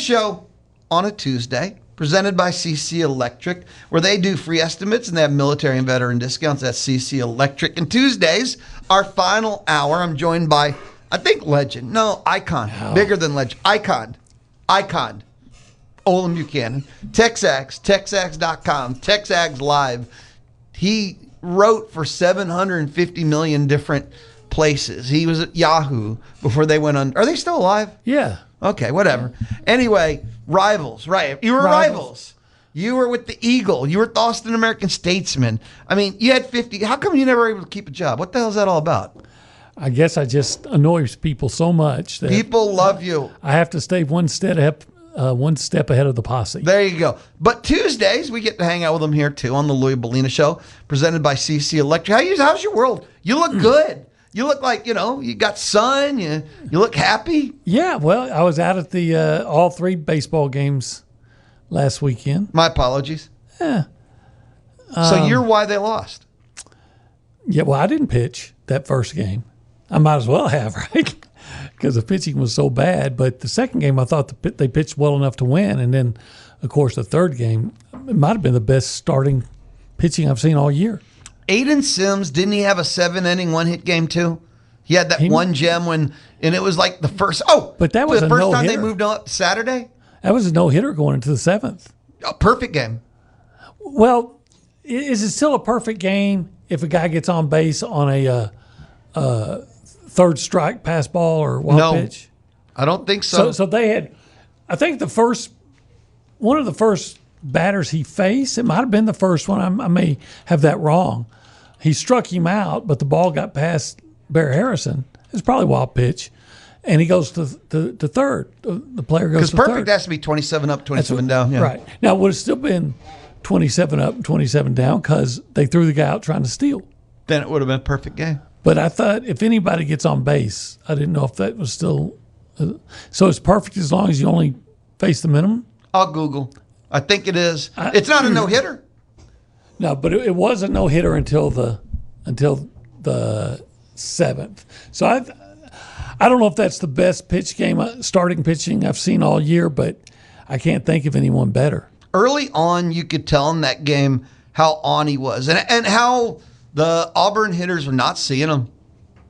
show on a Tuesday, presented by CC Electric, where they do free estimates and they have military and veteran discounts. That's CC Electric. And Tuesdays, our final hour, I'm joined by, I think, legend. No, icon. Oh. Bigger than legend. Icon. Olin Buchanan. TexAgs. TexAgs.com. TexAgs Live. He wrote for 750 million different places. He was at Yahoo before they went under. Are they still alive? Yeah. Okay, whatever. Anyway, Rivals, right. You were Rivals. You were with the Eagle. You were at the Austin American Statesman. I mean, you had 50. How come you never were able to keep a job? What the hell is that all about? I guess I just annoy people so much that people love you. I have to stay one step ahead of the posse. There you go. But Tuesdays, we get to hang out with them here, too, on the Louie Bellina Show, presented by CC Electric. How's your world? You look good. You look like, you got sun. You look happy. Yeah, well, I was out at the all 3 baseball games last weekend. My apologies. Yeah. So you're why they lost. Yeah, well, I didn't pitch that first game. I might as well have, right? Because the pitching was so bad. But the second game, I thought they pitched well enough to win. And then, of course, the third game, it might have been the best starting pitching I've seen all year. Aiden Sims, didn't he have a 7-inning one-hit game too? He had that one gem and it was like the first. But that was the a first no-hitter. time they moved up Saturday. That was a no-hitter going into the 7th. A perfect game. Well, is it still a perfect game if a guy gets on base on a third strike pass ball or wild pitch? I don't think so. So they had, I think one of the first batters he faced, it might have been the first one. I may have that wrong. He struck him out, but the ball got past Bear Harrison. It's probably a wild pitch. And he goes to third. The player goes to third. Because perfect has to be 27 up, 27 down. Yeah. Right. Now, it would have still been 27 up and 27 down because they threw the guy out trying to steal. Then it would have been a perfect game. But I thought if anybody gets on base, I didn't know if that was still. So it's perfect as long as you only face the minimum? I'll Google. I think it is. It's not a no-hitter. No, but it was a no-hitter until the 7th. So I don't know if that's the best starting pitching I've seen all year, but I can't think of anyone better. Early on, you could tell in that game how on he was and how the Auburn hitters were not seeing him.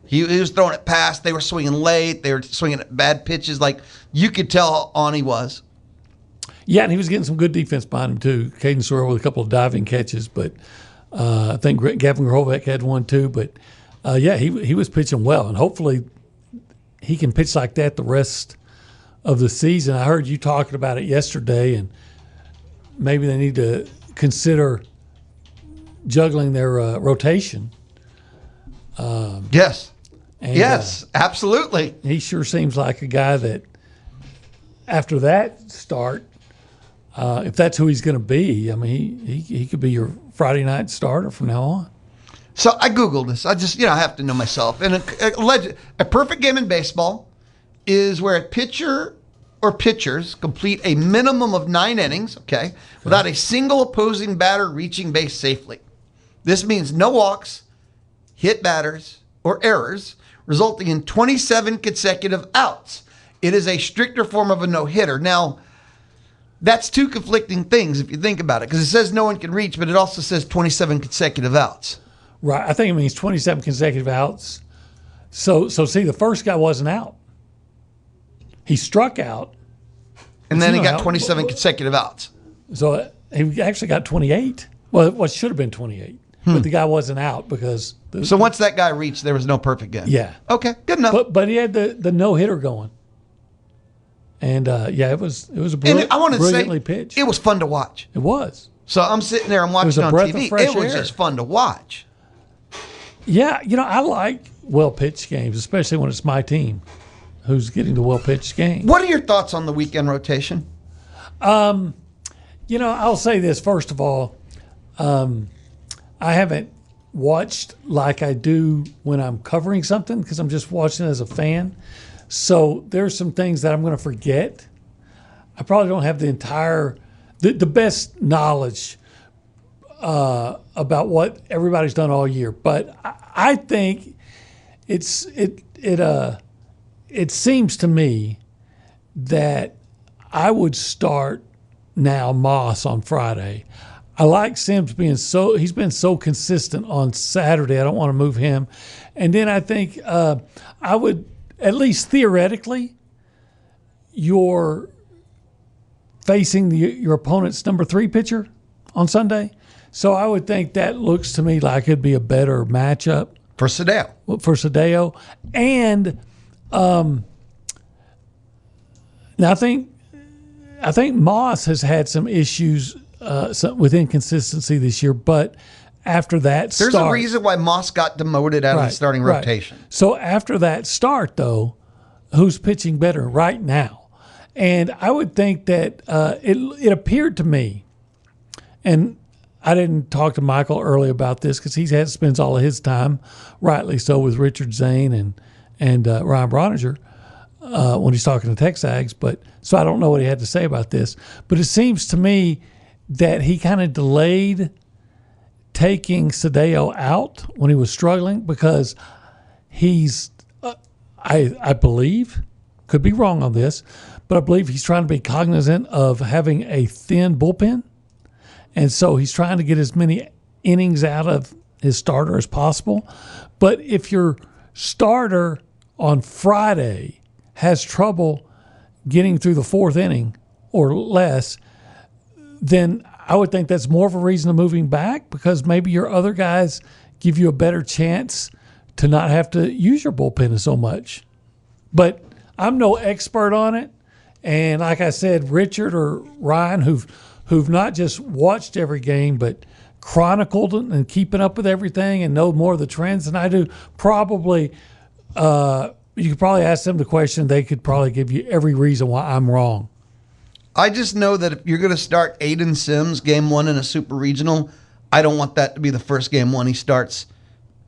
He was throwing it past. They were swinging late. They were swinging at bad pitches. Like, you could tell how on he was. Yeah, and he was getting some good defense behind him, too. Caden Sawyer with a couple of diving catches, but I think Gavin Groveck had one, too. But, he was pitching well, and hopefully he can pitch like that the rest of the season. I heard you talking about it yesterday, and maybe they need to consider juggling their rotation. Yes. And, absolutely. He sure seems like a guy that after that start, if that's who he's going to be, I mean, he could be your Friday night starter from now on. So I Googled this. I just, I have to know myself. And a perfect game in baseball is where a pitcher or pitchers complete a minimum of 9 innings, without a single opposing batter reaching base safely. This means no walks, hit batters, or errors, resulting in 27 consecutive outs. It is a stricter form of a no-hitter. Now, that's 2 conflicting things if you think about it, because it says no one can reach, but it also says 27 consecutive outs. Right. I think it means 27 consecutive outs. So see, the first guy wasn't out. He struck out. And then he got 27 consecutive outs. So he actually got 28. Well, it should have been 28. But the guy wasn't out because. So once that guy reached, there was no perfect game. Yeah. Okay, good enough. But he had the no-hitter going. And, it was a brilliantly pitched. It was fun to watch. It was. So I'm sitting there and watching on TV. It was just fun to watch. Yeah, I like well-pitched games, especially when it's my team who's getting the well-pitched game. What are your thoughts on the weekend rotation? I'll say this, first of all. I haven't watched like I do when I'm covering something because I'm just watching as a fan. So there's some things that I'm going to forget. I probably don't have the best knowledge about what everybody's done all year. But I think it seems to me that I would start now Moss on Friday. I like Sims he's been so consistent on Saturday. I don't want to move him. And then I think I would, at least theoretically, you're facing your opponent's number 3 pitcher on Sunday. So I would think that looks to me like it'd be a better matchup. For Sadeo. And now I think Moss has had some issues with inconsistency this year, but after that There's a reason why Moss got demoted out of the starting rotation. So after that start, though, who's pitching better right now? And I would think that it appeared to me, and I didn't talk to Michael early about this because spends all of his time, rightly so, with Richard Zane and Ryan Broniger when he's talking to TexAgs. But so I don't know what he had to say about this. But it seems to me that he kind of delayed taking Sadeo out when he was struggling because he's, I believe, could be wrong on this, but I believe he's trying to be cognizant of having a thin bullpen. And so he's trying to get as many innings out of his starter as possible. But if your starter on Friday has trouble getting through the 4th inning or less, then I would think that's more of a reason to moving back because maybe your other guys give you a better chance to not have to use your bullpen so much. But I'm no expert on it. And like I said, Richard or Ryan, who've not just watched every game, but chronicled it and keeping up with everything and know more of the trends than I do, probably you could probably ask them the question. They could probably give you every reason why I'm wrong. I just know that if you're going to start Aiden Sims game 1 in a super regional, I don't want that to be the first game 1 he starts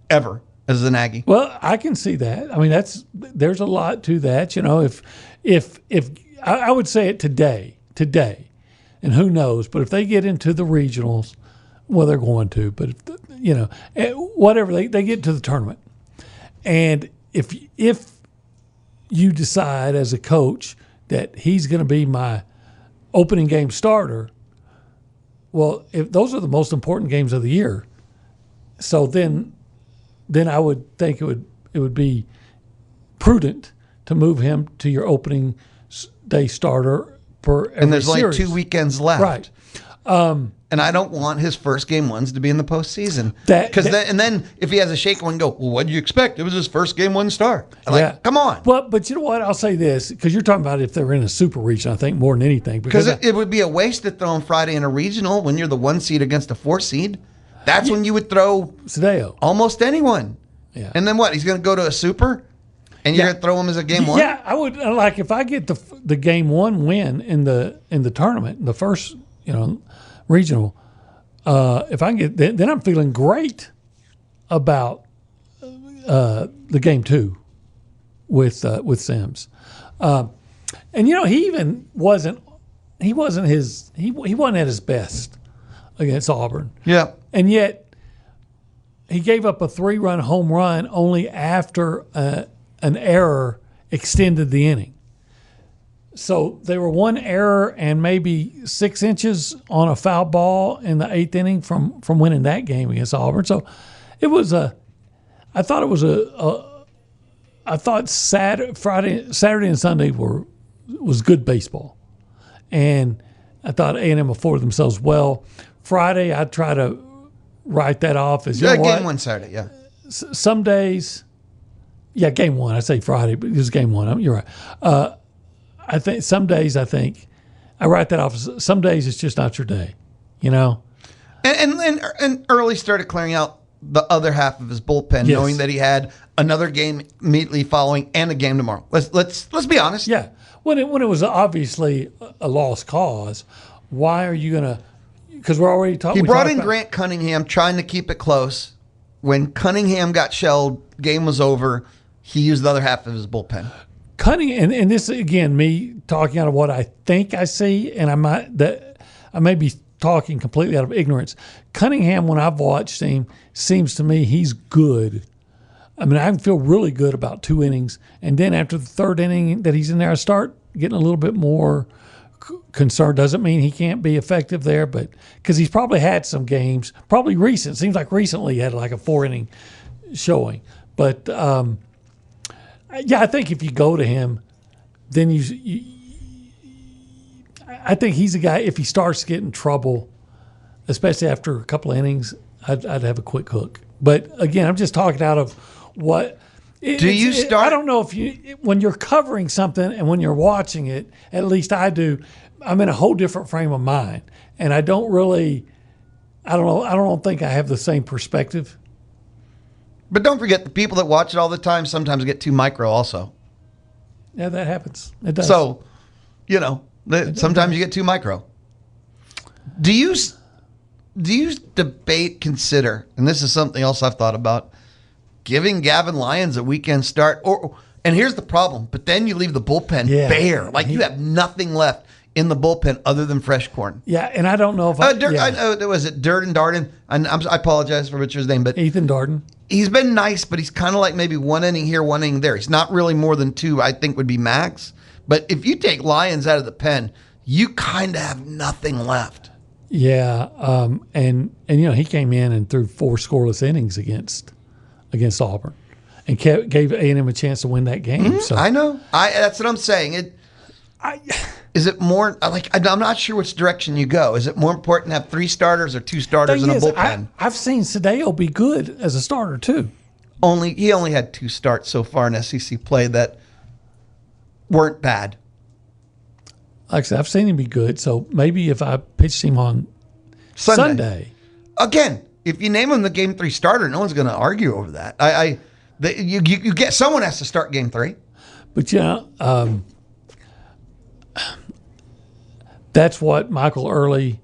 ever as an Aggie. Well, I can see that. I mean, there's a lot to that. You know, if I would say it today, and who knows, but if they get into the regionals, well, they're going to, but whatever, they get to the tournament. And if you decide as a coach that he's going to be my opening game starter, well, if those are the most important games of the year, so then I would think it would be prudent to move him to your opening day starter per every And there's series. like 2 weekends left. Right. And I don't want his first game 1s to be in the postseason. Then if he has a shake one, go, well, what do you expect? It was his first game 1 start. Come on. Well, but you know what? I'll say this, because you're talking about if they're in a super region, I think, more than anything. Because it would be a waste to throw him Friday in a regional when you're the 1 seed against a 4 seed. That's when you would throw Sadeo. Almost anyone. Yeah. And then what? He's going to go to a super? And you're going to throw him as a game 1? Yeah, I would. Like, if I get the game 1 win in the tournament, in the first regional, if I can get then I'm feeling great about the game 2 with Sims, and he even wasn't at his best against Auburn. Yeah, and yet he gave up a 3-run home run only after an error extended the inning. So they were 1 error and maybe 6 inches on a foul ball in the 8th inning from winning that game against Auburn. So it was I thought Saturday and Sunday was good baseball, and I thought A&M afforded themselves well. Friday, I'd try to write that off as game 1 Saturday. Yeah, some days. Yeah, game 1. I say Friday, but it was game 1. You're right. I think some days I write that off. Some days it's just not your day, And early started clearing out the other half of his bullpen, knowing that he had another game immediately following and a game tomorrow. Let's be honest. Yeah, when it was obviously a lost cause, why are you gonna? Because we're already talking. He brought in Grant Cunningham, trying to keep it close. When Cunningham got shelled, game was over. He used the other half of his bullpen. Cunningham, and this again, me talking out of what I think I see, and I may be talking completely out of ignorance. Cunningham, when I've watched him, seems to me he's good. I mean, I can feel really good about 2 innings, and then after the 3rd inning that he's in there, I start getting a little bit more concern. Doesn't mean he can't be effective there, but because he's probably had some games, probably recent. Seems like recently he had like a 4-inning showing. But I think if you go to him, then I think he's a guy. If he starts getting trouble, especially after a couple of innings, I'd have a quick hook. But again, I'm just talking out of what. I don't know if when you're covering something and when you're watching it, at least I do, I'm in a whole different frame of mind. And I don't think I have the same perspective. But don't forget, the people that watch it all the time sometimes get too micro also. Yeah, that happens. It does. So, sometimes you get too micro. Do you consider, and this is something else I've thought about, giving Gavin Lyons a weekend start? And here's the problem, but then you leave the bullpen bare. Like you have nothing left in the bullpen other than fresh corn. Yeah, and I don't know if was it Durden Darden? I apologize for butcher's name, but Ethan Darden. He's been nice, but he's kind of like maybe 1 inning here, 1 inning there. He's not really more than 2, I think, would be max. But if you take Lyons out of the pen, you kind of have nothing left. Yeah, and he came in and threw 4 scoreless innings against Auburn, and gave A&M a chance to win that game. Mm-hmm. So I know. That's what I'm saying. Is it more like I'm not sure which direction you go? Is it more important to have 3 starters or 2 starters in a bullpen? I've seen Sadeo be good as a starter too. He only had 2 starts so far in SEC play that weren't bad. Like I said, I've seen him be good. So maybe if I pitched him on Sunday. Again, if you name him the Game 3 starter, no one's going to argue over that. You get someone has to start Game 3. But that's what Michael Early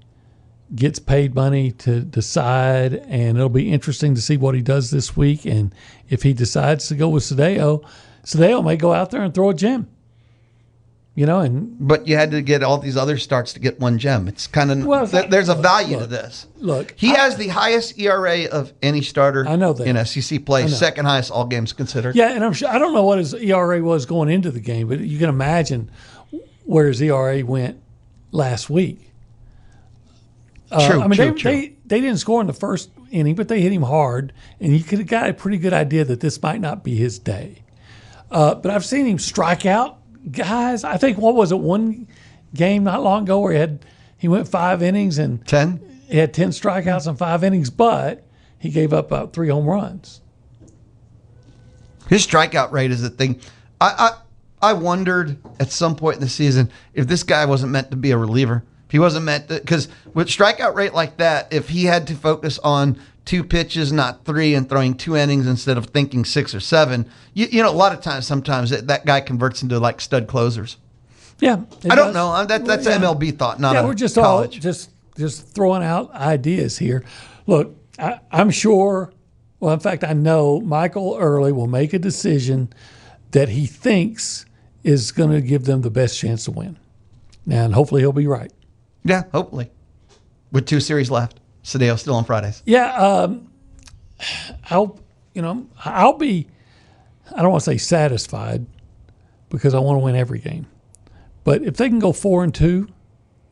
gets paid money to decide, and it'll be interesting to see what he does this week. And if he decides to go with Sadeo may go out there and throw a gem. But you had to get all these other starts to get 1 gem. It's kind of there's a value to this. Look, he has the highest ERA of any starter. I know that in SEC play, second highest all games considered. Yeah, and I'm sure I don't know what his ERA was going into the game, but you can imagine where his ERA went last week. True. They didn't score in the first inning, but they hit him hard, and you could have got a pretty good idea that this might not be his day. But I've seen him strike out guys. I think one game not long ago where he went 5 innings and 10. He had 10 strikeouts in 5 innings, but he gave up about 3 home runs. His strikeout rate is the thing. I wondered at some point in the season if this guy wasn't meant to be a reliever. If he wasn't meant to, because with strikeout rate like that, if he had to focus on 2 pitches, not 3, and throwing 2 innings instead of thinking 6 or 7, a lot of times, sometimes that guy converts into like stud closers. Yeah, I don't know. That's an MLB thought, not we're just college. all just throwing out ideas here. Look, I'm sure. Well, in fact, I know Michael Early will make a decision that he thinks is going to give them the best chance to win. And hopefully he'll be right. Yeah, hopefully. With 2 series left. Sadeo still on Fridays. Yeah, I'll be, I don't want to say satisfied because I want to win every game. But if they can go 4-2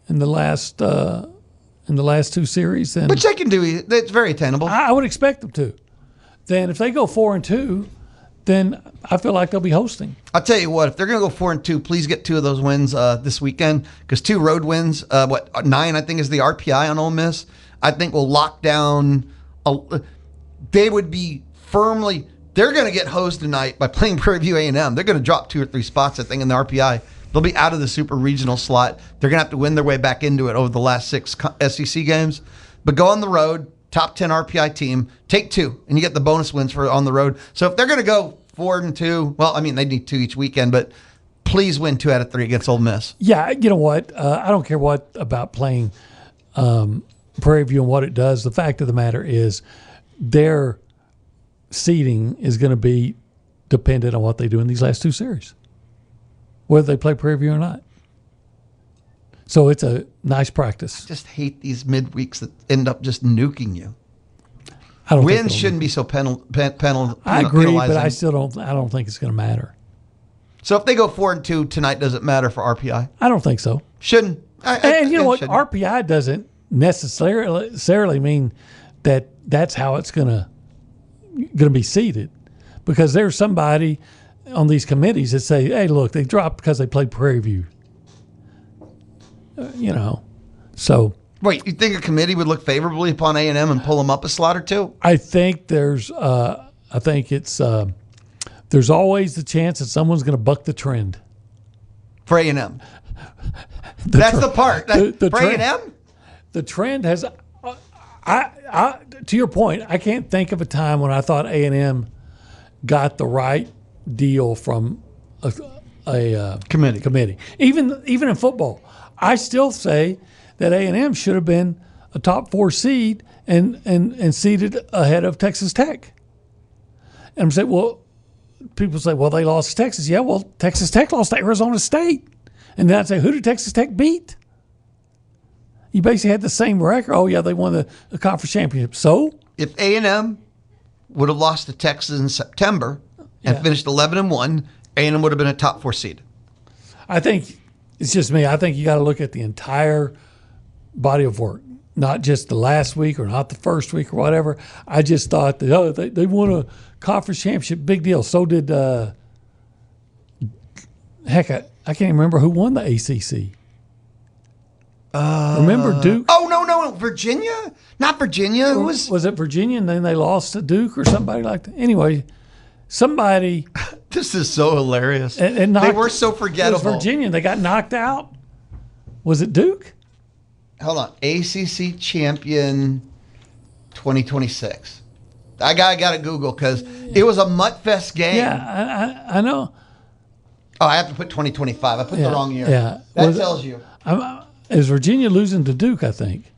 in the last 2 series, then which they can do, it's very attainable. I would expect them to. Then if they go 4-2, then I feel like they'll be hosting. I'll tell you what, if they're going to go 4-2, please get 2 of those wins this weekend, because 2 road wins, 9 I think is the RPI on Ole Miss, I think will lock down. They would be firmly. They're going to get hosed tonight by playing Prairie View A&M. They're going to drop 2 or 3 spots, I think, in the RPI. They'll be out of the super regional slot. They're going to have to win their way back into it over the last 6 SEC games. But go on the road, top 10 RPI team, take 2, and you get the bonus wins for on the road. So if they're going to go 4-2, well, I mean, they need 2 each weekend, but please win 2 out of 3 against Ole Miss. Yeah, you know what? I don't care what about playing Prairie View and what it does. The fact of the matter is their seeding is going to be dependent on what they do in these last 2 series, whether they play Prairie View or not. So it's a nice practice. I just hate these midweeks that end up just nuking you. I Wins shouldn't be so penalizing. I agree, but I still don't. I don't think it's going to matter. So if they go 4-2 tonight, does it matter for RPI? I don't think so. Shouldn't. And you know what? Shouldn't. RPI doesn't necessarily mean that that's how it's going to be seated, because there's somebody on these committees that say, "Hey, look, they dropped because they played Prairie View." So. Wait, you think a committee would look favorably upon A&M and pull them up a slot or two? I think there's always the chance that someone's going to buck the trend. For A&M. That's the part. For A&M? The trend has to your point, I can't think of a time when I thought A&M got the right deal from a committee. Even in football, I still say that A&M should have been a top 4 seed and seeded ahead of Texas Tech. And I'm saying, well, people say, well, they lost to Texas. Yeah, well, Texas Tech lost to Arizona State. And then I'd say, who did Texas Tech beat? You basically had the same record. Oh, yeah, they won the conference championship. So? If A&M would have lost to Texas in September and finished 11-1, A&M would have been a top 4 seed. I think it's just me. I think you got to look at the entire body of work, not just the last week or not the first week or whatever. I just thought that, they won a conference championship, big deal. So did, I can't remember who won the ACC. Remember Duke? Oh, no, Virginia? Not Virginia. Was it Virginia and then they lost to Duke or somebody like that? Anyway, somebody. This is so hilarious. And they were so forgettable. It was Virginia. They got knocked out. Was it Duke? Hold on. ACC champion 2026. I got to Google because it was a Muttfest game. Yeah, I know. Oh, I have to put 2025. I put the wrong year. Yeah. That tells you. Is Virginia losing to Duke, I think?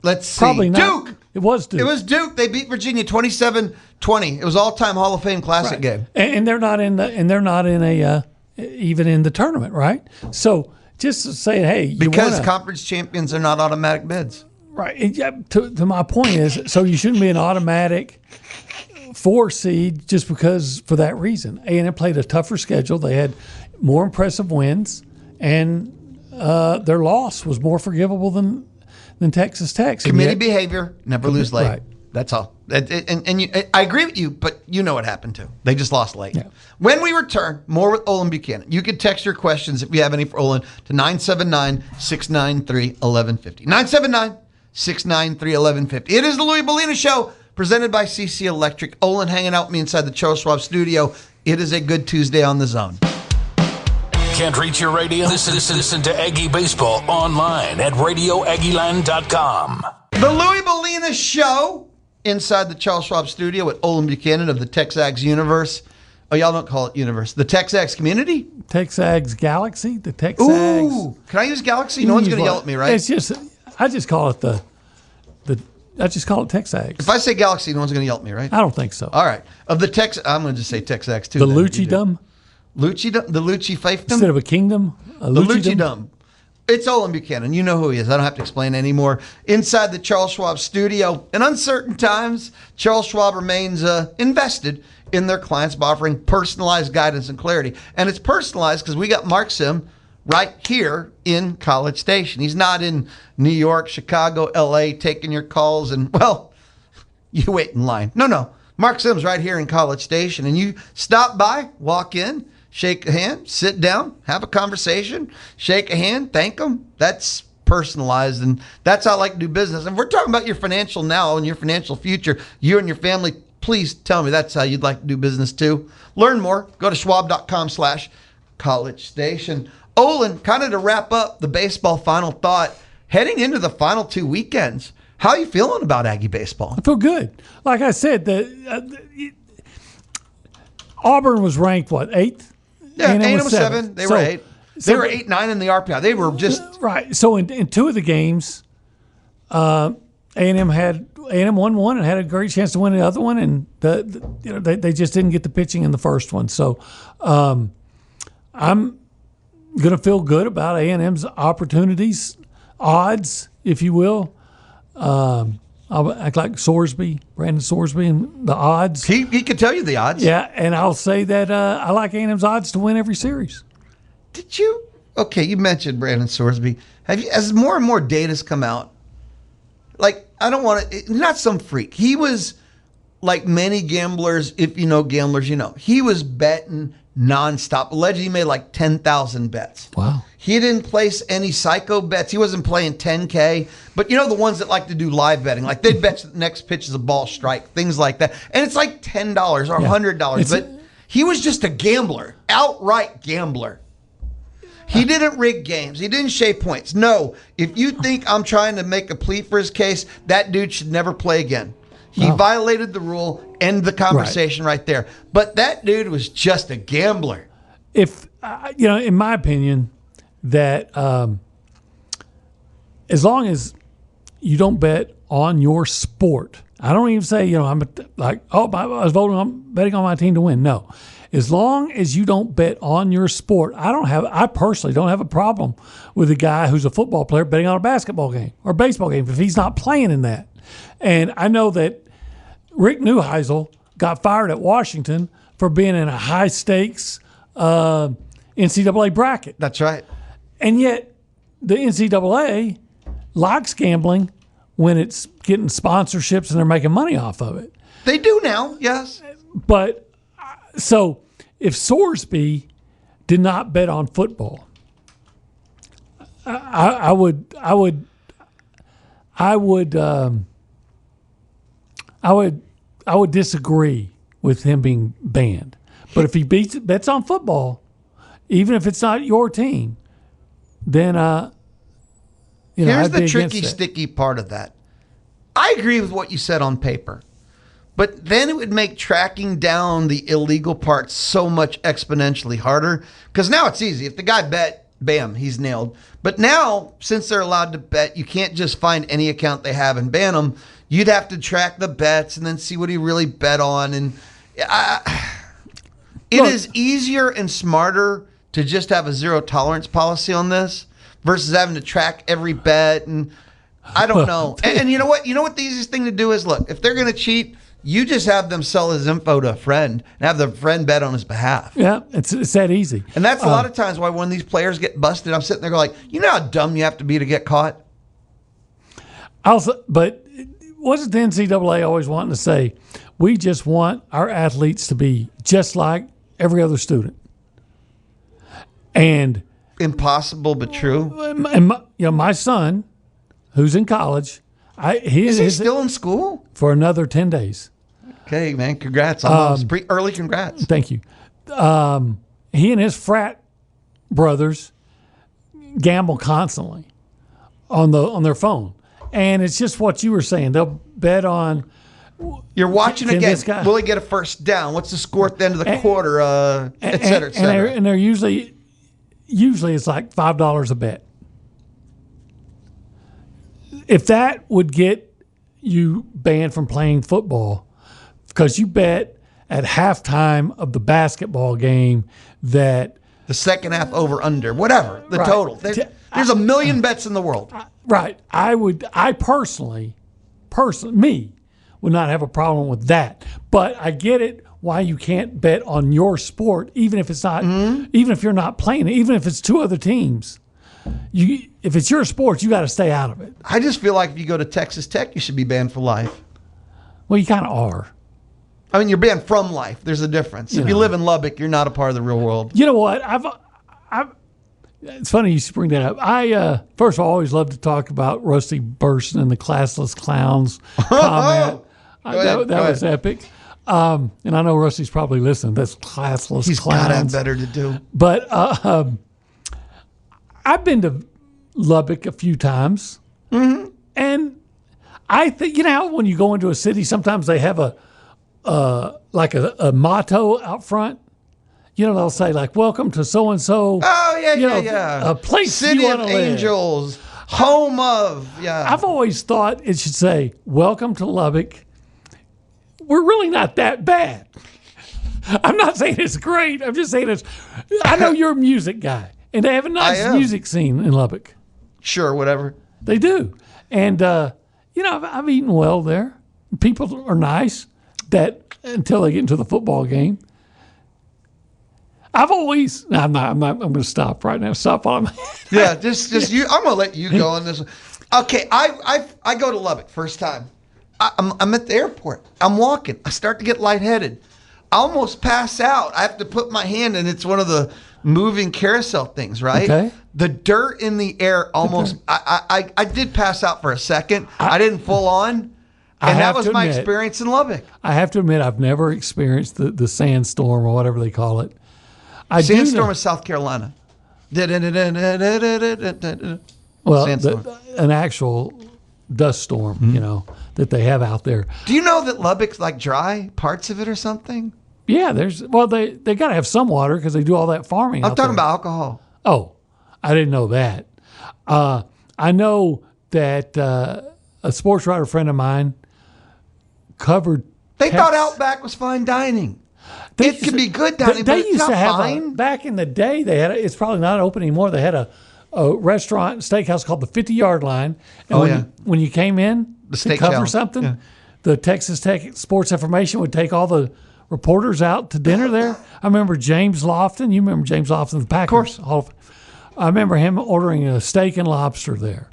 Let's see. Probably not. Duke! It was Duke. It was Duke. They beat Virginia 27-20. It was all-time Hall of Fame Classic game. And they're not in even in the tournament, right? So just saying, hey, because conference champions are not automatic bids. Right. Yeah, to my point is, so you shouldn't be an automatic 4 seed just because for that reason. A&M played a tougher schedule. They had more impressive wins, and their loss was more forgivable than Texas Tech. Committee behavior, never lose late. Right. That's all. I agree with you, but you know what happened too. They just lost late. Yeah. When we return, more with Olin Buchanan. You can text your questions if you have any for Olin to 979-693-1150. 979-693-1150. It is the Louie Bellina Show, presented by CC Electric. Olin hanging out with me inside the Charles Schwab studio. It is a good Tuesday on the Zone. Can't reach your radio? Listen to Aggie Baseball online at radioaggieland.com. The Louie Bellina Show inside the Charles Schwab studio with Olin Buchanan of the TexAgs universe. Oh, y'all don't call it universe. The TexAgs community? TexAgs Galaxy? The TexAgs. Ooh, can I use Galaxy? No one's going to yell at me, right? It's just, I just call it I just call it TexAgs. If I say Galaxy, no one's going to yell at me, right? I don't think so. All right. Of the I'm going to just say TexAgs too. The Luchidum? The Lucci Fiefdom? Instead of a kingdom? The Luchidum. It's Olin Buchanan. You know who he is. I don't have to explain anymore. Inside the Charles Schwab studio. In uncertain times, Charles Schwab remains invested in their clients by offering personalized guidance and clarity. And it's personalized because we got Mark Sim right here in College Station. He's not in New York, Chicago, L.A. taking your calls and, well, you wait in line. No. Mark Sim's right here in College Station. And you stop by, walk in, shake a hand, sit down, have a conversation, shake a hand, thank them. That's personalized, and that's how I like to do business. And we're talking about your financial now and your financial future. You and your family, please tell me that's how you'd like to do business too. Learn more. Go to schwab.com/College Station. Olin, kind of to wrap up the baseball final thought, heading into the final 2 weekends, how are you feeling about Aggie Baseball? I feel good. Like I said, Auburn was ranked, what, 8th? Yeah, A&M was 7. They were 8. They were 8-9 in the RPI. They were just right. So in 2 of the games, A&M won one and had a great chance to win the other one, and they just didn't get the pitching in the first one. So I'm going to feel good about A&M's opportunities, odds, if you will. I'll act like Brandon Sorsby, and the odds. He could tell you the odds. Yeah, and I'll say that I like A&M's odds to win every series. Did you? Okay, you mentioned Brandon Sorsby. As more and more data's come out, like, I don't want to, not some freak. He was like many gamblers, if you know gamblers, you know. He was betting nonstop. Allegedly, he made like 10,000 bets. Wow. He didn't place any psycho bets. He wasn't playing 10K. But you know the ones that like to do live betting? Like they'd bet the next pitch is a ball strike, things like that. And it's like $10 or $100. But he was just a gambler, outright gambler. He didn't rig games. He didn't shave points. No, if you think I'm trying to make a plea for his case, that dude should never play again. He violated the rule, end the conversation right there. But that dude was just a gambler. If, in my opinion, that as long as you don't bet on your sport, I don't even say, I'm like, I was betting on my team to win. No. As long as you don't bet on your sport, I personally don't have a problem with a guy who's a football player betting on a basketball game or baseball game if he's not playing in that. And I know that Rick Neuheisel got fired at Washington for being in a high-stakes NCAA bracket. That's right. And yet the NCAA likes gambling when it's getting sponsorships and they're making money off of it. They do now, yes. But so if Sorsby did not bet on football, I would disagree with him being banned. But if he bets on football, even if it's not your team, then here's the tricky, sticky part of that. I agree with what you said on paper, but then it would make tracking down the illegal parts so much exponentially harder. Because now it's easy. If the guy bet, bam, he's nailed. But now, since they're allowed to bet, you can't just find any account they have and ban them. You'd have to track the bets and then see what he really bet on. And it is easier and smarter to just have a zero tolerance policy on this versus having to track every bet. And I don't know. And you know what? You know what the easiest thing to do is, look, if they're going to cheat, you just have them sell his info to a friend and have the friend bet on his behalf. Yeah, it's that easy. And that's a lot of times why when these players get busted, I'm sitting there going like, you know how dumb you have to be to get caught? But wasn't the NCAA always wanting to say, we just want our athletes to be just like every other student? And impossible but true. And my son, who's in college, is he still in school? For another 10 days. Okay, man. Congrats. Early congrats. Thank you. He and his frat brothers gamble constantly on their phone. And it's just what you were saying. They'll bet on. You're watching again. Will he get a first down? What's the score at the end of the quarter? Et cetera, et cetera. And they're usually it's like $5 a bet. If that would get you banned from playing football because you bet at halftime of the basketball game that the second half over under, whatever the total. There's a million bets in the world. Right. I personally, me, would not have a problem with that. But I get it why you can't bet on your sport, even if it's not, even if you're not playing it, even if it's two other teams. If it's your sport, you got to stay out of it. I just feel like if you go to Texas Tech, you should be banned for life. Well, you kind of are. I mean, you're banned from life. There's a difference. If you live in Lubbock, you're not a part of the real world. You know what? It's funny you bring that up. I first of all, always love to talk about Rusty Burson and the classless clowns comment. That was epic. And I know Rusty's probably listening. That's classless He's clowns. He's got to have better to do. But I've been to Lubbock a few times. Mm-hmm. And I think, when you go into a city, sometimes they have a motto out front. They'll say like, welcome to so-and-so. Oh, yeah. A place City you of Angels, home of, I've always thought it should say, welcome to Lubbock. We're really not that bad. I'm not saying it's great. I'm just saying I know you're a music guy, and they have a nice music scene in Lubbock. Sure, whatever. They do. And, I've eaten well there. People are nice until they get into the football game. I've always. No, I'm not. I'm going to stop right now. Stop on my. Yeah, just you. I'm going to let you go on this one. Okay, I go to Lubbock first time. I'm at the airport. I'm walking. I start to get lightheaded. I almost pass out. I have to put my hand in. It's one of the moving carousel things, right? Okay. The dirt in the air almost. I did pass out for a second. I didn't full on. And that was my experience in Lubbock. I have to admit, I've never experienced the sandstorm or whatever they call it. Sandstorm is South Carolina. Well, an actual dust storm, that they have out there. Do you know that Lubbock's like dry parts of it or something? Yeah, they got to have some water because they do all that farming. I'm talking about alcohol. Oh, I didn't know that. I know that a sports writer friend of mine covered. They thought Outback was fine dining. It can be good dining, but it's not fine. Back in the day, they had. It's probably not open anymore. They had a restaurant, steakhouse called the 50-Yard Line. And when you came in to cover something, the Texas Tech Sports Information would take all the reporters out to dinner there. I remember James Lofton. You remember James Lofton, the Packers? Of course. I remember him ordering a steak and lobster there.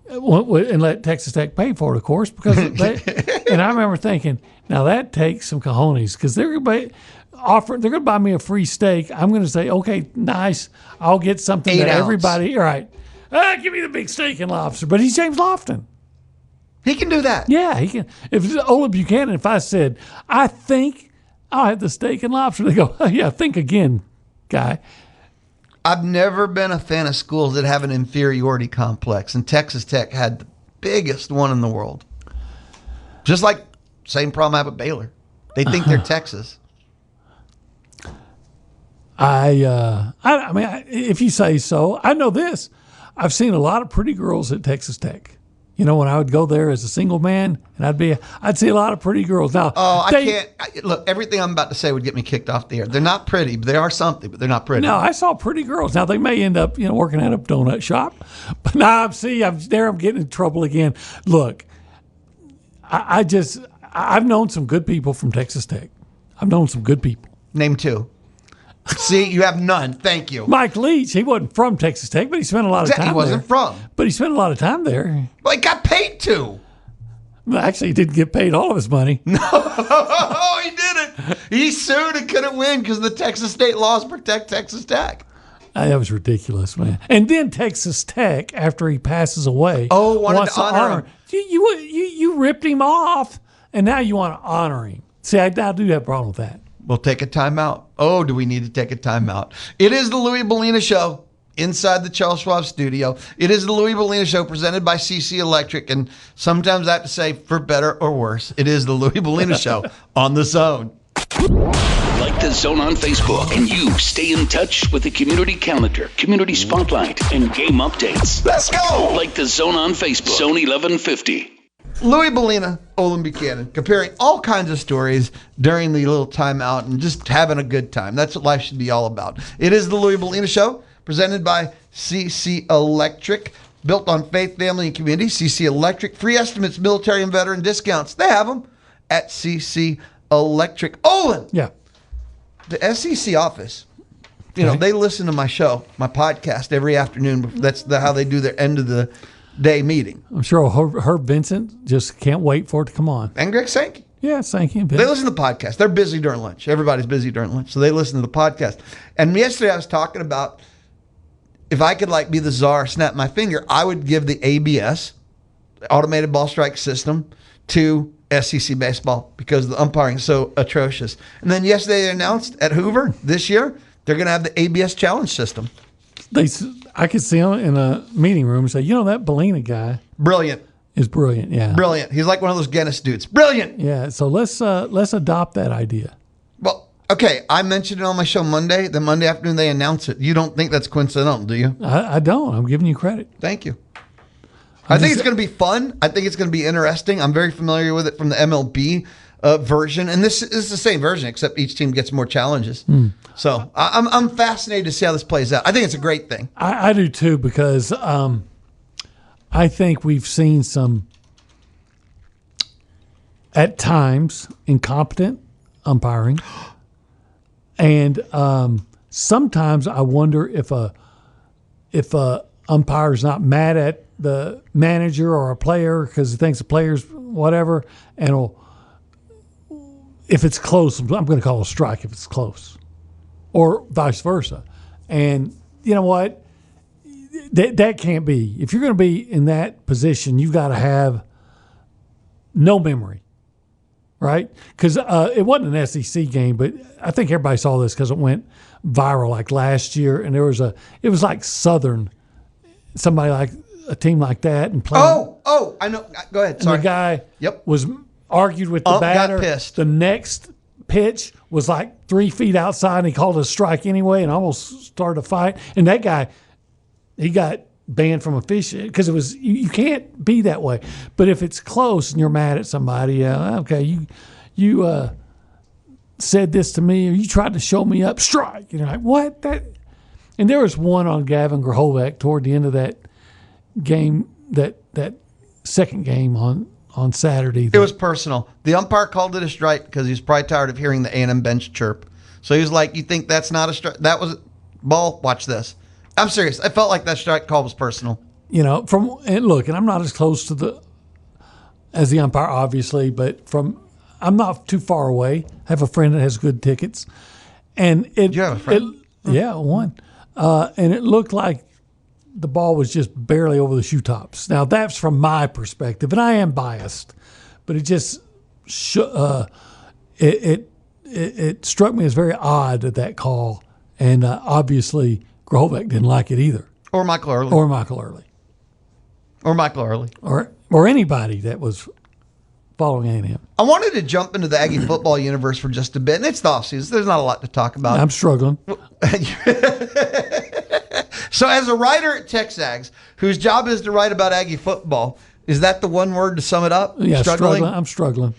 And let Texas Tech pay for it, of course, because and I remember thinking, now that takes some cojones, because they're going to buy me a free steak. I'm going to say, okay, nice, I'll get something that everybody, all right, give me the big steak and lobster. But he's James Lofton. He can do that. Yeah, he can. If it's Olin Buchanan, if I said, I think I'll have the steak and lobster, they go, oh, yeah, think again, guy. I've never been a fan of schools that have an inferiority complex, and Texas Tech had the biggest one in the world. Just like same problem I have with Baylor. They think they're Texas. I mean, if you say so, I know this. I've seen a lot of pretty girls at Texas Tech. When I would go there as a single man, and I'd see a lot of pretty girls. Now, look, everything I'm about to say would get me kicked off the air. They're not pretty, but they are something, but they're not pretty. No, I saw pretty girls. Now, they may end up, working at a donut shop. But now I'm getting in trouble again. Look, I've known some good people from Texas Tech. I've known some good people. Name two. See, you have none. Thank you. Mike Leach, he wasn't from Texas Tech, but he spent a lot of time there. He wasn't from. But he spent a lot of time there. Well, he got paid to. Well, actually, he didn't get paid all of his money. No, he didn't. He sued and couldn't win because the Texas state laws protect Texas Tech. That was ridiculous, man. And then Texas Tech, after he passes away, wanted to honor him. You ripped him off, and now you want to honor him. See, I do have a problem with that. We'll take a timeout. Oh, do we need to take a timeout? It is the Louie Bellina Show inside the Charles Schwab studio. It is the Louie Bellina Show presented by CC Electric. And sometimes I have to say, for better or worse, it is the Louie Bellina Show on The Zone. Like The Zone on Facebook, and you stay in touch with the community calendar, community spotlight, and game updates. Let's go! Like The Zone on Facebook, Zone 1150. Louie Bellina, Olin Buchanan, comparing all kinds of stories during the little timeout and just having a good time. That's what life should be all about. It is the Louie Bellina Show, presented by CC Electric, built on faith, family, and community. CC Electric, free estimates, military and veteran discounts. They have them at CC Electric. Olin! Yeah. The SEC office, they listen to my show, my podcast every afternoon. That's how they do their end of the day meeting. I'm sure Herb Vincent just can't wait for it to come on. And Greg Sankey. Yeah, Sankey and Vincent. They listen to the podcast. They're busy during lunch. Everybody's busy during lunch, so they listen to the podcast. And yesterday I was talking about if I could be the czar, snap my finger, I would give the ABS, the automated ball strike system, to SEC baseball because the umpiring is so atrocious. And then yesterday they announced at Hoover this year they're going to have the ABS challenge system. I could see him in a meeting room and say, that Bellina guy. Brilliant. Is brilliant, yeah. Brilliant. He's like one of those Guinness dudes. Brilliant. Yeah, so let's adopt that idea. Well, okay, I mentioned it on my show Monday. The Monday afternoon they announced it. You don't think that's coincidental, do you? I don't. I'm giving you credit. Thank you. I think it's going to be fun. I think it's going to be interesting. I'm very familiar with it from the MLB version, and this is the same version, except each team gets more challenges. So I'm fascinated to see how this plays out. I think it's a great thing. I do too, because I think we've seen some at times incompetent umpiring, and sometimes I wonder if a umpire is not mad at the manager or a player because he thinks the player's whatever, and if it's close, I'm going to call a strike if it's close, or vice versa. And you know what? That can't be. If you're going to be in that position, you've got to have no memory, right? Because it wasn't an SEC game, but I think everybody saw this because it went viral like last year, and it was like Southern, somebody like a team like that, and playing. Oh, I know. Go ahead. Sorry. And the guy Yep. was argued with the batter. Got pissed. The next pitch was like 3 feet outside, and he called it a strike anyway, and almost started a fight. And that guy, he got banned from officiating because it was you can't be that way. But if it's close and you're mad at somebody, okay, you said this to me, or you tried to show me up, strike. You're like, what? And there was one on Gavin Grahovac toward the end of that game, that second game on Saturday. It was personal. The umpire called it a strike because he was probably tired of hearing the A&M bench chirp. So he was like, you think that's not a strike? That was ball. Watch this. I'm serious. I felt like that strike call was personal. You know, and I'm not as close to as the umpire, obviously, but I'm not too far away. I have a friend that has good tickets, and You have a friend? Yeah, one, and it looked like the ball was just barely over the shoe tops. Now that's from my perspective, and I am biased, but it just it struck me as very odd that call, and obviously Grahovac didn't like it either. Or Michael Early. Or anybody that was following A&M. I wanted to jump into the Aggie football universe for just a bit, and it's the offseason. There's not a lot to talk about. I'm struggling. So as a writer at TexAgs, whose job is to write about Aggie football, is that the one word to sum it up? Yeah, struggling. I'm struggling.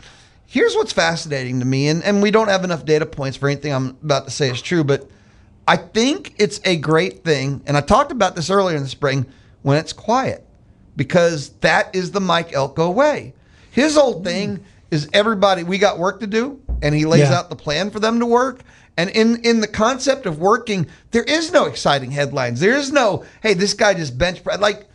Here's what's fascinating to me, and we don't have enough data points for anything I'm about to say is true, but I think it's a great thing, and I talked about this earlier in the spring, when it's quiet, because that is the Mike Elko way. His whole thing is everybody, we got work to do, and he lays out the plan for them to work. And in the concept of working, there is no exciting headlines. There is no, hey, this guy just bench press. Like,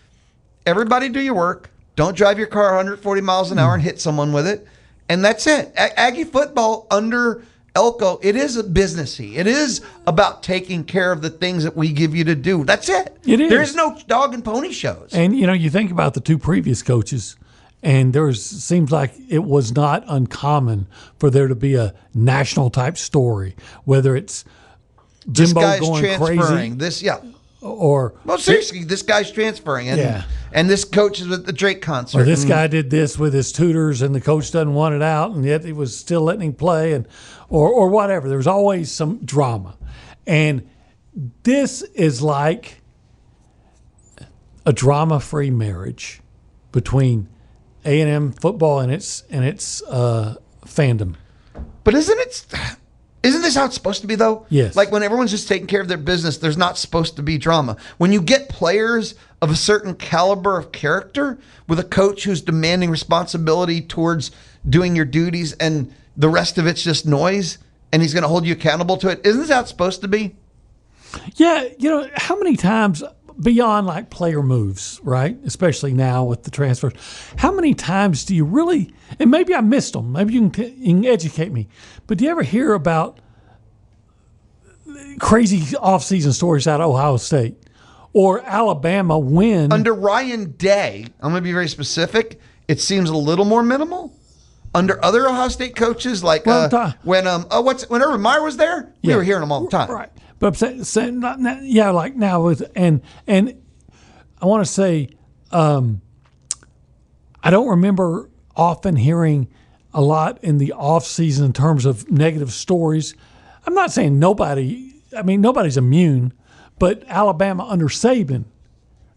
everybody do your work. Don't drive your car 140 miles an hour and hit someone with it. And that's it. Aggie football under Elko, it is a businessy. It is about taking care of the things that we give you to do. That's it. It is. There's no dog and pony shows. And, you think about the two previous coaches, and seems like it was not uncommon for there to be a national type story, whether it's Jimbo going transferring. crazy. Well, seriously, this guy's transferring. And this coach is at the Drake concert. Or this guy did this with his tutors, and the coach doesn't want it out, and yet he was still letting him play, or whatever. There's always some drama. And this is like a drama-free marriage between A&M football and its fandom. But isn't this how it's supposed to be, though? Yes. Like when everyone's just taking care of their business, there's not supposed to be drama. When you get players of a certain caliber of character with a coach who's demanding responsibility towards doing your duties and the rest of it's just noise and he's going to hold you accountable to it, isn't this how it's supposed to be? Yeah. How many times beyond like player moves, right? Especially now with the transfers, how many times do you really, and maybe I missed them, maybe you can educate me, but do you ever hear about crazy off-season stories out of Ohio State or Alabama win? Under Ryan Day, I'm going to be very specific, it seems a little more minimal. Under other Ohio State coaches, like when Urban Meyer was there, we were hearing them all the time. Right. But I'm saying like now with and I want to say I don't remember often hearing a lot in the off season in terms of negative stories. I'm not saying nobody's immune, but Alabama under Saban,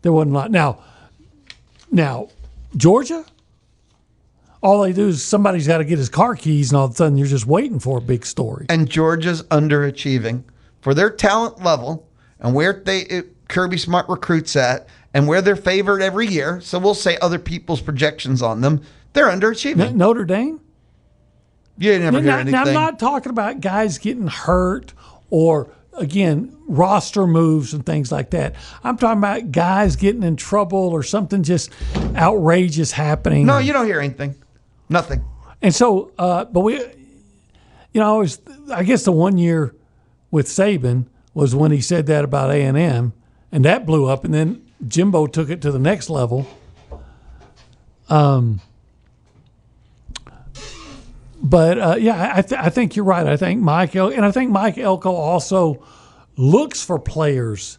there wasn't a lot. Now Georgia, all they do is somebody's got to get his car keys, and all of a sudden you're just waiting for a big story. And Georgia's underachieving for their talent level and where Kirby Smart recruits at and where they're favored every year. So we'll say other people's projections on them. They're underachieving. Notre Dame? You never hear anything. Now, I'm not talking about guys getting hurt or, again, roster moves and things like that. I'm talking about guys getting in trouble or something just outrageous happening. No, you don't hear anything. Nothing. And so, but we, I guess the 1 year with Saban was when he said that about A&M, and that blew up, and then Jimbo took it to the next level. But I think you're right. I think Mike Elko also looks for players.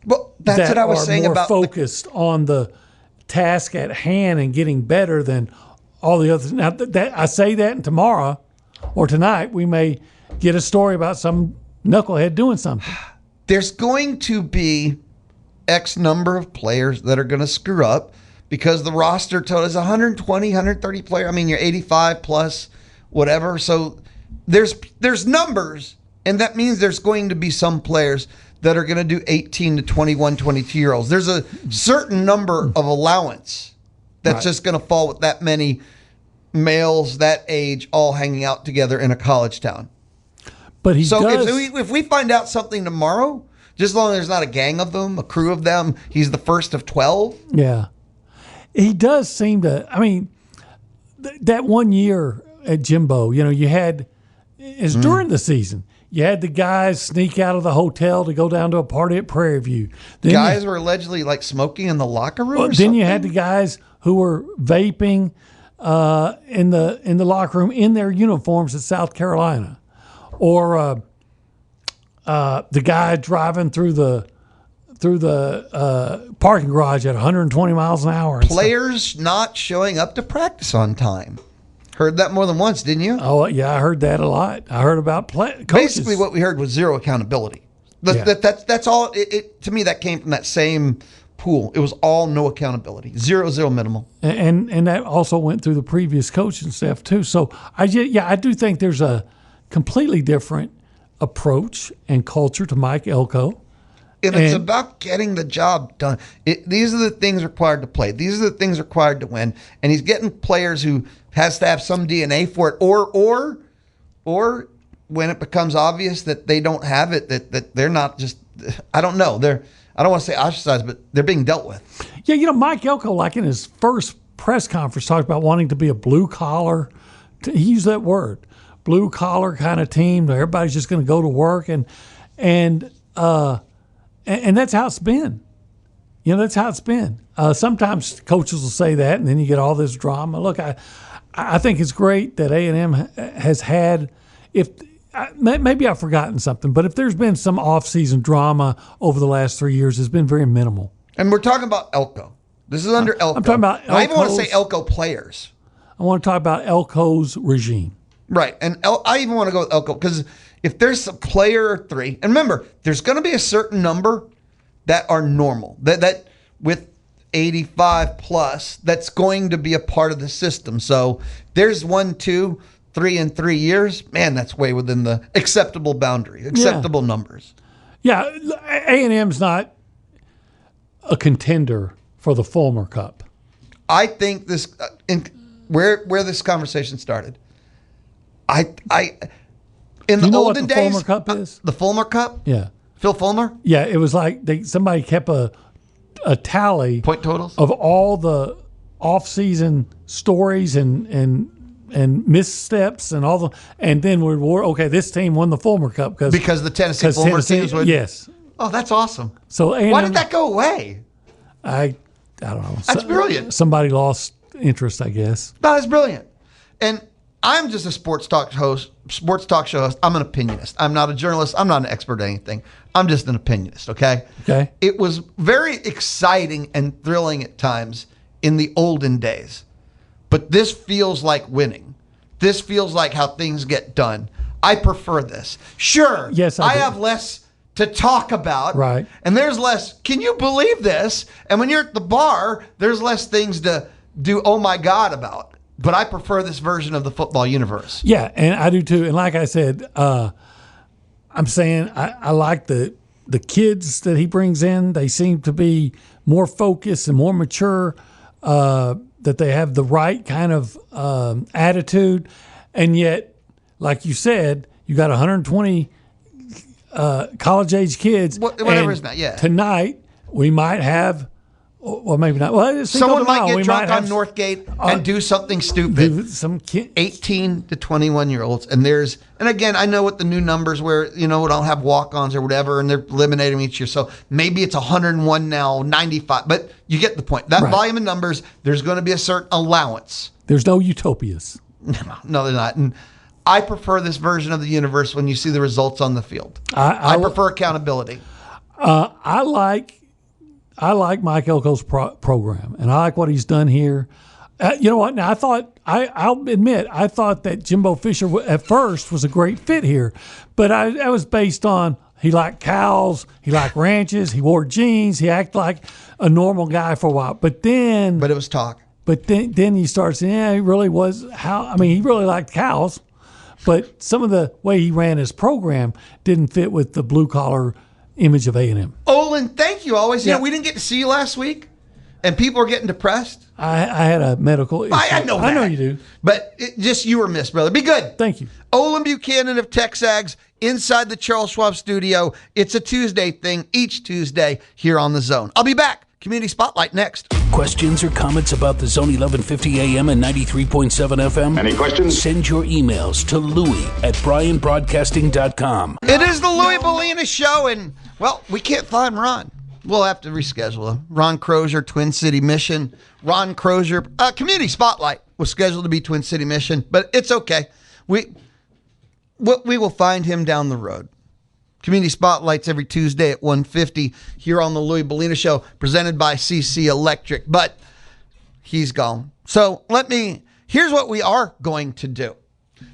Well, that's that what I was are saying more about focused on the task at hand and getting better than all the others. Now, I say that, and tomorrow or tonight we may get a story about some knucklehead doing something. There's going to be X number of players that are going to screw up because the roster total is 120, 130 players. I mean, you're 85 plus whatever. So there's numbers, and that means there's going to be some players that are going to do 18 to 21, 22-year-olds. There's a certain number of allowance that's just going to fall with that many males that age all hanging out together in a college town. But if we find out something tomorrow, just as long as there's not a gang of them, a crew of them, he's the first of 12. Yeah. He does seem to, I mean, that 1 year at Jimbo, you had, it's during the season, you had the guys sneak out of the hotel to go down to a party at Prairie View. Then guys were allegedly like smoking in the locker room or then something? you had the guys who were vaping in the locker room in their uniforms at South Carolina. Or the guy driving through the parking garage at 120 miles an hour. Players not showing up to practice on time. Heard that more than once, didn't you? Oh, yeah, I heard that a lot. I heard about coaches. Basically, what we heard was zero accountability. That's all. To me, that came from that same pool. It was all no accountability, zero minimal. And that also went through the previous coaching staff too. So I do think there's a completely different approach and culture to Mike Elko. And it's about getting the job done. These are the things required to play. These are the things required to win. And he's getting players who has to have some DNA for it, or when it becomes obvious that they don't have it, that they're not just, I don't know, I don't want to say ostracized, but they're being dealt with. Yeah, Mike Elko, like in his first press conference, talked about wanting to be a blue collar. He used that word. Blue collar kind of team where everybody's just going to go to work and that's how it's been. That's how it's been. Sometimes coaches will say that, and then you get all this drama. Look, I think it's great that A&M has had. Maybe I've forgotten something, but if there's been some off-season drama over the last 3 years, it's been very minimal. And we're talking about Elko. This is under Elko. I'm talking about Elko's, I even want to say Elko players. I want to talk about Elko's regime. Right. And I even want to go with Elko because if there's a player or three, and remember, there's going to be a certain number that are normal, that with 85 plus, that's going to be a part of the system. So there's 1, 2, 3 in 3 years. Man, that's way within the acceptable boundary, acceptable numbers. Yeah, A&M's not a contender for the Fulmer Cup. I think this, where this conversation started, in the olden days, Fulmer Cup is? The Fulmer Cup? Yeah. Phil Fulmer? Yeah, it was like somebody kept a tally point totals of all the off-season stories and missteps and all and then we were okay. This team won the Fulmer Cup because the Tennessee Fulmer teams would. Yes. Oh, that's awesome. So why did that go away? I don't know. That's brilliant. Somebody lost interest, I guess. No, that's brilliant. And I'm just a sports talk show host. I'm an opinionist. I'm not a journalist. I'm not an expert at anything. I'm just an opinionist, okay? Okay. It was very exciting and thrilling at times in the olden days. But this feels like winning. This feels like how things get done. I prefer this. Sure. Yes, I have less to talk about. Right. And there's less, can you believe this? And when you're at the bar, there's less things to do, oh my God, about. But I prefer this version of the football universe. Yeah, and I do too. And like I said, I'm saying I like the kids that he brings in. They seem to be more focused and more mature, that they have the right kind of attitude. And yet, like you said, you got 120 college-age kids. Whatever it's not, yeah. Tonight, we might have, well, maybe not. Well, someone might get drunk on Northgate and do something stupid. Some kid, 18 to 21-year-olds. And again, I know what the new numbers where, we don't have walk-ons or whatever, and they're eliminating each year. So maybe it's 101 now, 95. But you get the point. That volume of numbers, there's going to be a certain allowance. There's no utopias. No, they're not. And I prefer this version of the universe when you see the results on the field. I prefer accountability. I like Mike Elko's program, and I like what he's done here. You know what? Now, I'll admit, I thought that Jimbo Fisher at first was a great fit here, but that was based on he liked cows, he liked ranches, he wore jeans, he acted like a normal guy for a while. But it was talk. But then you start saying, he really was he really liked cows, but some of the way he ran his program didn't fit with the blue-collar image of A&M. Olin, thank you always. Yeah. We didn't get to see you last week, and people are getting depressed. I had a medical issue. I know that. I know you do. But you were missed, brother. Be good. Thank you. Olin Buchanan of TexAgs inside the Charles Schwab studio. It's a Tuesday thing each Tuesday here on The Zone. I'll be back. Community Spotlight next. Questions or comments about the Zone 1150 AM and 93.7 FM? Any questions? Send your emails to Louie@BrianBroadcasting.com. It is the Louie Bellina Show, and, we can't find Ron. We'll have to reschedule him. Ron Crozier, Twin City Mission. Ron Crozier, Community Spotlight was scheduled to be Twin City Mission, but it's okay. We will find him down the road. Community Spotlights every Tuesday at 1:50 here on the Louie Bellina Show, presented by CC Electric, but he's gone. So here's what we are going to do.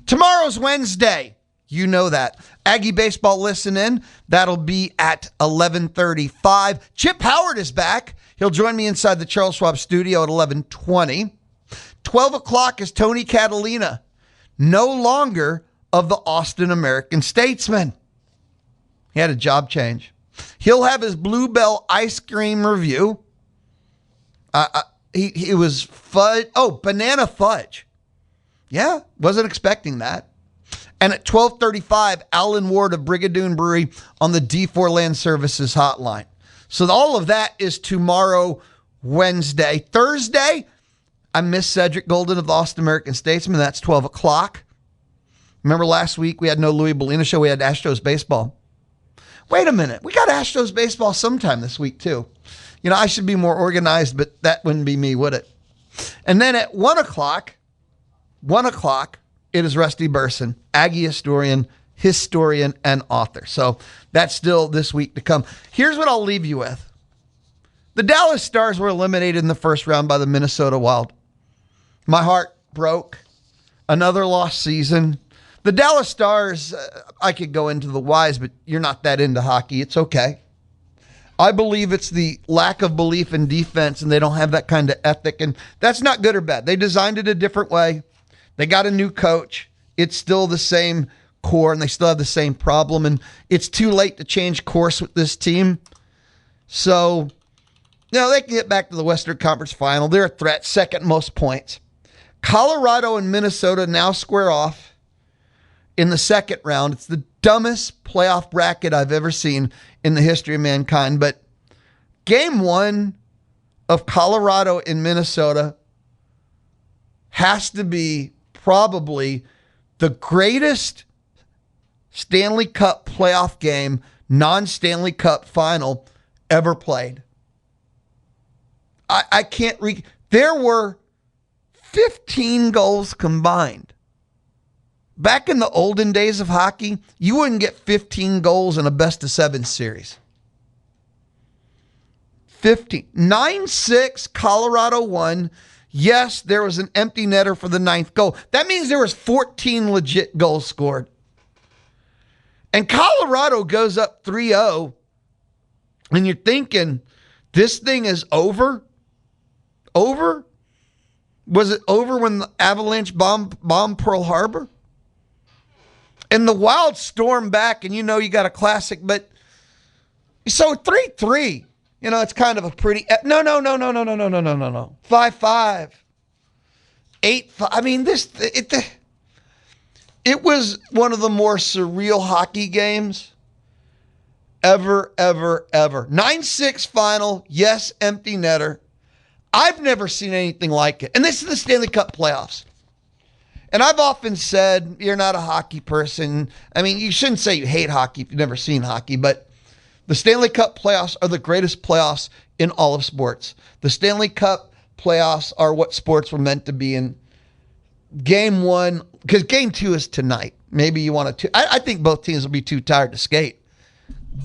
Tomorrow's Wednesday. You know that. Aggie Baseball, listen in. That'll be at 11:35. Chip Howard is back. He'll join me inside the Charles Schwab studio at 11:20. 12 o'clock is Tony Catalina, no longer of the Austin American-Statesman. He had a job change. He'll have his Bluebell ice cream review. He was fudge. Oh, banana fudge. Yeah, wasn't expecting that. And at 12:35, Alan Ward of Brigadoon Brewery on the D4 Land Services hotline. So all of that is tomorrow, Wednesday. Thursday, I miss Cedric Golden of the Austin American-Statesman. That's 12 o'clock. Remember last week we had no Louie Bellina Show. We had Astros Baseball. Wait a minute. We got Astros Baseball sometime this week, too. I should be more organized, but that wouldn't be me, would it? And then at 1 o'clock, it is Rusty Burson, Aggie historian, and author. So that's still this week to come. Here's what I'll leave you with. The Dallas Stars were eliminated in the first round by the Minnesota Wild. My heart broke. Another lost season. The Dallas Stars, I could go into the whys, but you're not that into hockey. It's okay. I believe it's the lack of belief in defense, and they don't have that kind of ethic, and that's not good or bad. They designed it a different way. They got a new coach. It's still the same core, and they still have the same problem, and it's too late to change course with this team. So, they can get back to the Western Conference Final. They're a threat, second most points. Colorado and Minnesota now square off in the second round. It's the dumbest playoff bracket I've ever seen in the history of mankind. But game one of Colorado and Minnesota has to be probably the greatest Stanley Cup playoff game, non-Stanley Cup final ever played. I can't there were 15 goals combined. Back in the olden days of hockey, you wouldn't get 15 goals in a best-of-7 series. 15. 9-6, Colorado won. Yes, there was an empty netter for the 9th goal. That means there was 14 legit goals scored. And Colorado goes up 3-0, and you're thinking, this thing is over? Over? Was it over when the Avalanche bombed Pearl Harbor? And the Wild stormed back, and you got a classic, but so 3-3, it's kind of a pretty, no. 5-5, 8-5. I mean, It was one of the more surreal hockey games ever. 9-6 final. Yes, empty netter. I've never seen anything like it. And this is the Stanley Cup playoffs. And I've often said, you're not a hockey person. I mean, you shouldn't say you hate hockey if you've never seen hockey, but the Stanley Cup playoffs are the greatest playoffs in all of sports. The Stanley Cup playoffs are what sports were meant to be in. Game 1, because Game 2 is tonight. Maybe you want to. I think both teams will be too tired to skate.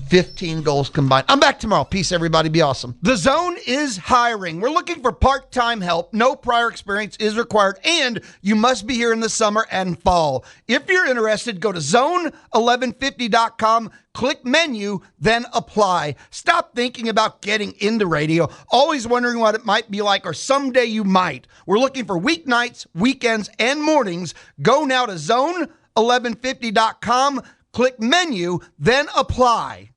15 goals combined. I'm back tomorrow. Peace, everybody. Be awesome. The Zone is hiring. We're looking for part-time help. No prior experience is required, and you must be here in the summer and fall. If you're interested, go to zone1150.com, click menu, then apply. Stop thinking about getting into radio, always wondering what it might be like, or someday you might. We're looking for weeknights, weekends, and mornings. Go now to zone1150.com, click menu, then apply.